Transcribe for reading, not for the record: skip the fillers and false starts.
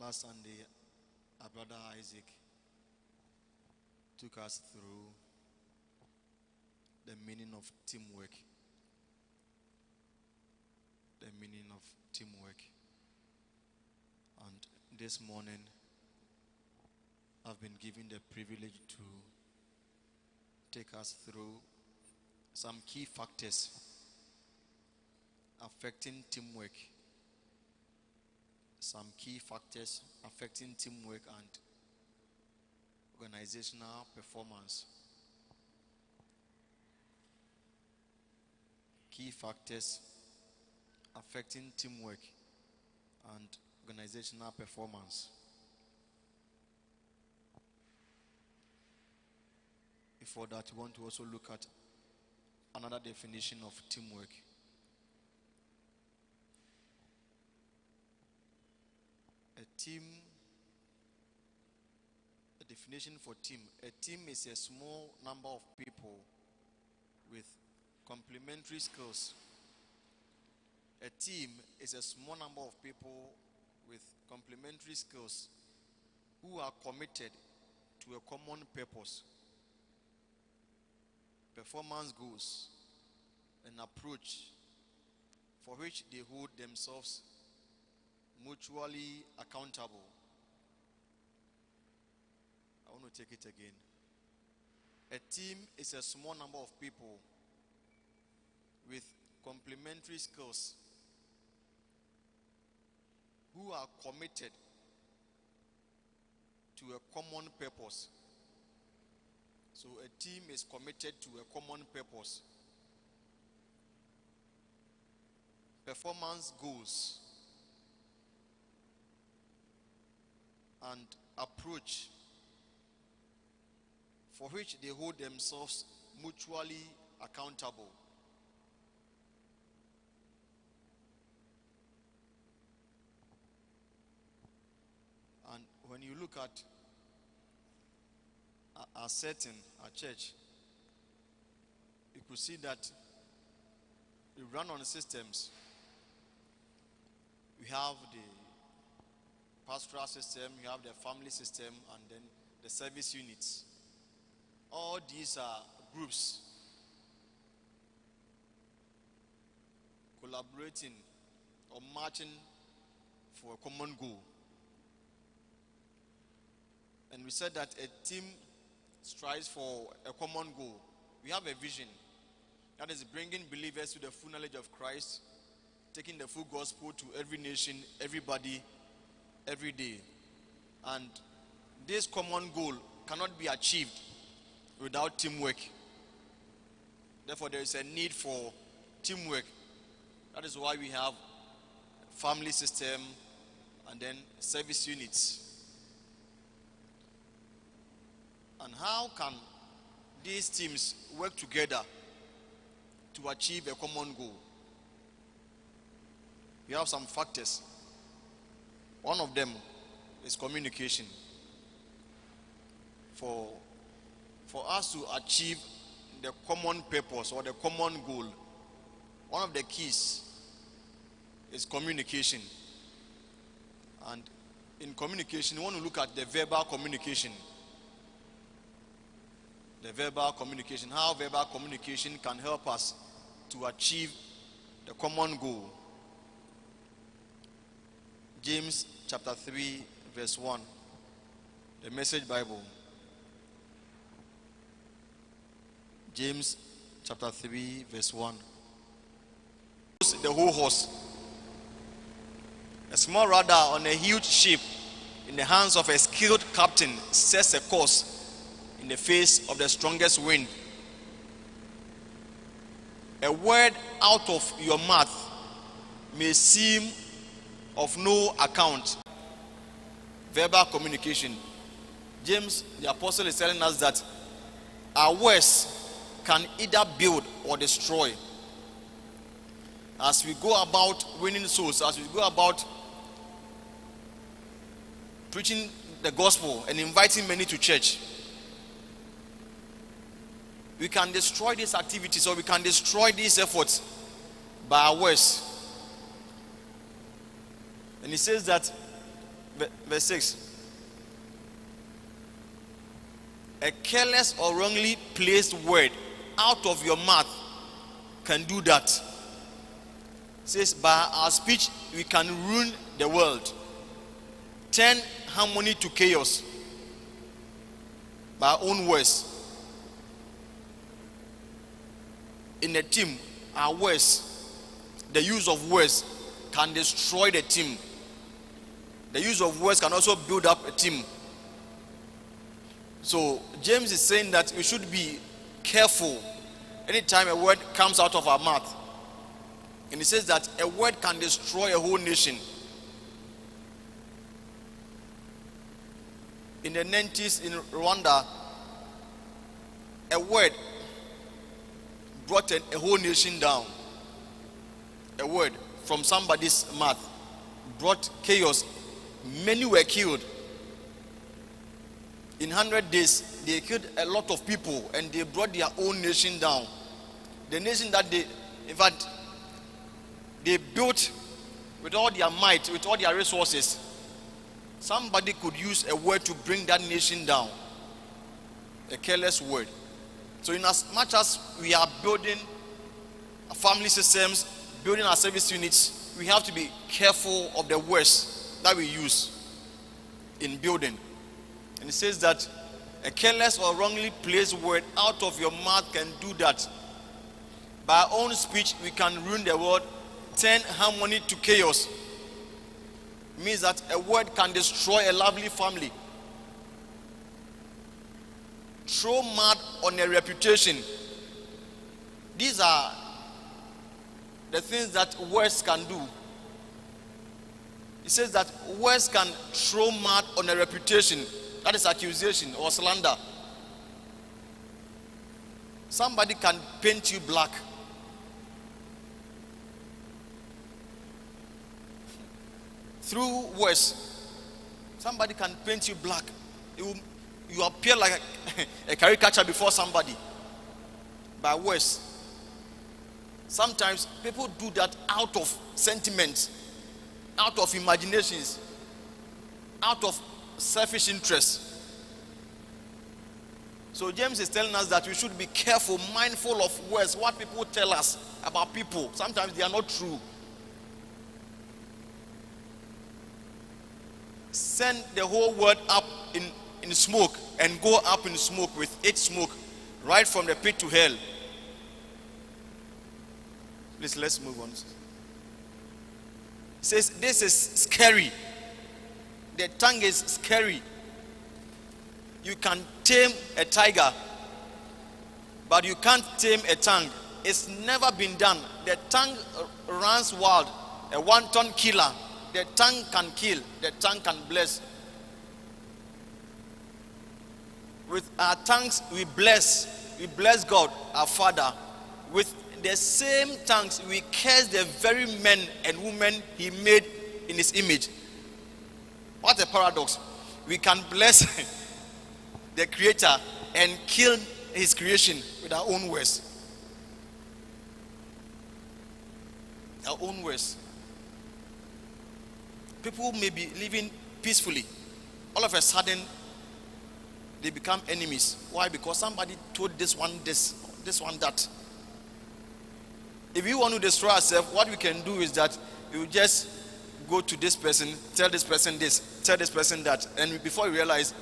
Last Sunday, our brother Isaac took us through the meaning of teamwork. The meaning of teamwork. And this morning, I've been given the privilege to take us through some key factors affecting teamwork. Some key factors affecting teamwork and organizational performance. Key factors affecting teamwork and organizational performance. Before that, we want to also look at another definition of teamwork. A definition for team. A team is a small number of people with complementary skills. A team is a small number of people with complementary skills who are committed to a common purpose, performance goals, an approach for which they hold themselves mutually accountable. I want to take it again. A team is a small number of people with complementary skills who are committed to a common purpose. So a team is committed to a common purpose. Performance goals and approach for which they hold themselves mutually accountable. And when you look at our setting, our church, you could see that we run on systems. We have the pastoral system, you have the family system, and then the service units. All these are groups collaborating or marching for a common goal. And we said that a team strives for a common goal. We have a vision that is bringing believers to the full knowledge of Christ, taking the full gospel to every nation, everybody, every day. And this common goal cannot be achieved without teamwork. Therefore, there is a need for teamwork. That is why we have family system and then service units. And how can these teams work together to achieve a common goal? We have some factors. One of them is communication. For us to achieve the common purpose or the common goal, one of the keys is communication. And in communication, we want to look at the verbal communication. The verbal communication, how verbal communication can help us to achieve the common goal. James chapter 3 verse 1, the Message Bible. James chapter 3 verse 1. The whole horse. A small rudder on a huge ship in the hands of a skilled captain sets a course in the face of the strongest wind. A word out of your mouth may seem of no account. Verbal communication. James the apostle is telling us that our words can either build or destroy. As we go about winning souls, as we go about preaching the gospel and inviting many to church, we can destroy these activities or we can destroy these efforts by our words. And he says that Verse 6. A careless or wrongly placed word out of your mouth can do that. It says, by our speech we can ruin the world, turn harmony to chaos. By our own words. In a team, our words, the use of words can destroy the team. The use of words can also build up a team. So James is saying that we should be careful anytime a word comes out of our mouth. And he says that a word can destroy a whole nation. In the 90s in Rwanda, a word brought a whole nation down. A word from somebody's mouth brought chaos. Many were killed. In 100 days, they killed a lot of people and they brought their own nation down. The nation that they, in fact, they built with all their might, with all their resources. Somebody could use a word to bring that nation down. A careless word. So in as much as we are building our family systems, building our service units, we have to be careful of the words that we use in building. And it says that a careless or wrongly placed word out of your mouth can do that. By our own speech, we can ruin the world, turn harmony to chaos. It means that a word can destroy a lovely family. Throw mud on a reputation. These are the things that words can do. It says that words can throw mud on a reputation. That is accusation or slander. Somebody can paint you black. Through words, somebody can paint you black. You appear like a caricature before somebody by words. Sometimes people do that out of sentiments, out of imaginations, out of selfish interest. So James is telling us that we should be careful, mindful of words, what people tell us about people. Sometimes they are not true. Send the whole word up in smoke and go up in smoke with its smoke right from the pit to hell. Please, let's move on. It says this is scary. The tongue is scary. You can tame a tiger, but you can't tame a tongue. It's never been done. The tongue runs wild. A one-ton killer. The tongue can kill. The tongue can bless. With our tongues, we bless. We bless God, our Father. With the same tongues, we curse the very men and women He made in His image. What a paradox. We can bless the Creator and kill His creation with our own words. Our own words. People may be living peacefully. All of a sudden, they become enemies. Why? Because somebody told this one this one that. If we want to destroy ourselves, what we can do is that we will just go to this person, tell this person this, tell this person that, and before you realize,